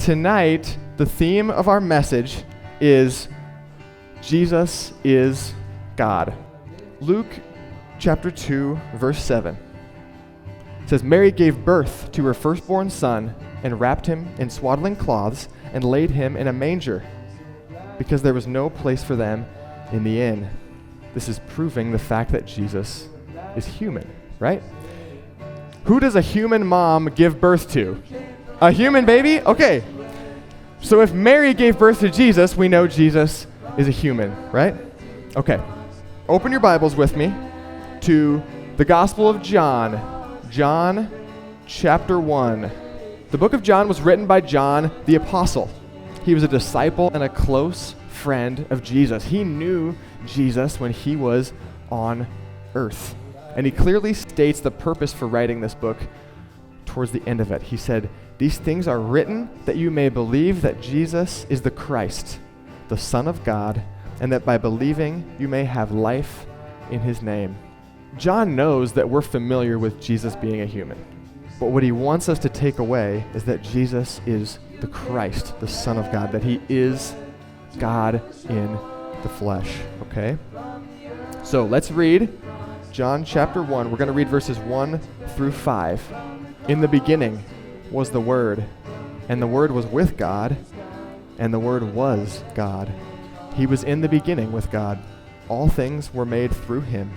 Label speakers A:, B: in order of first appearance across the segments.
A: tonight, the theme of our message is Jesus is God. Luke chapter 2, verse 7. It says, Mary gave birth to her firstborn son and wrapped him in swaddling cloths and laid him in a manger because there was no place for them in the inn. This is proving the fact that Jesus is human, right? Who does a human mom give birth to? A human baby? Okay. So if Mary gave birth to Jesus, we know Jesus is a human, right? Okay. Open your Bibles with me to the Gospel of John. John chapter 1. The book of John was written by John the Apostle. He was a disciple and a close friend of Jesus. He knew Jesus when he was on earth. And he clearly states the purpose for writing this book towards the end of it. He said, "These things are written that you may believe that Jesus is the Christ, the Son of God, and that by believing you may have life in his name." John knows that we're familiar with Jesus being a human. But what he wants us to take away is that Jesus is the Christ, the Son of God, that he is God in the flesh, okay? So let's read John chapter 1. We're going to read verses 1 through 5. In the beginning was the Word, and the Word was with God, and the Word was God. He was in the beginning with God. All things were made through him,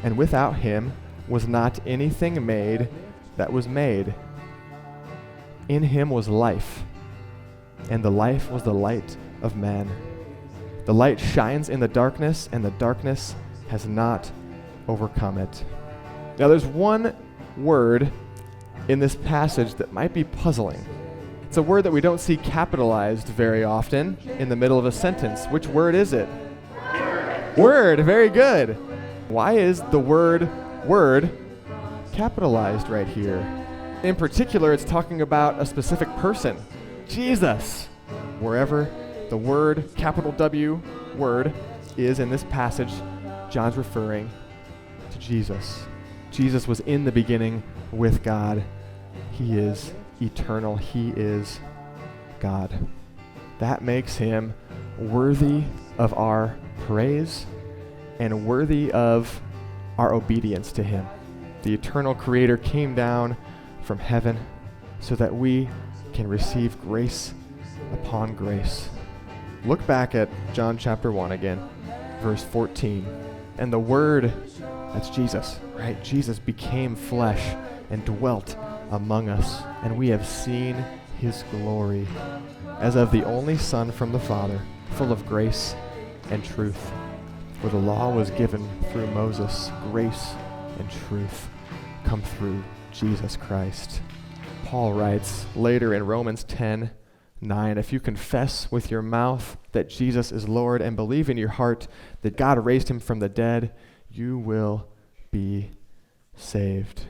A: and without him was not anything made that was made. In him was life, and the life was the light of man. The light shines in the darkness, and the darkness has not overcome it. Now there's one word in this passage that might be puzzling. It's a word that we don't see capitalized very often in the middle of a sentence. Which word is it? Word. Very good. Why is the word capitalized right here? In particular, it's talking about a specific person, Jesus. Wherever the word, capital W word, is in this passage, John's referring to Jesus. Jesus was in the beginning with God. He is eternal. He is God. That makes him worthy of our praise and worthy of our obedience to him. The eternal creator came down from heaven so that we can receive grace upon grace. Look back at John chapter 1 again, verse 14. And the Word, that's Jesus, right? Jesus became flesh and dwelt among us, and we have seen his glory as of the only Son from the Father, full of grace and truth. For the law was given through Moses, grace and truth come through Jesus Christ. Paul writes later in Romans 10:9, if you confess with your mouth that Jesus is Lord and believe in your heart that God raised him from the dead, you will be saved.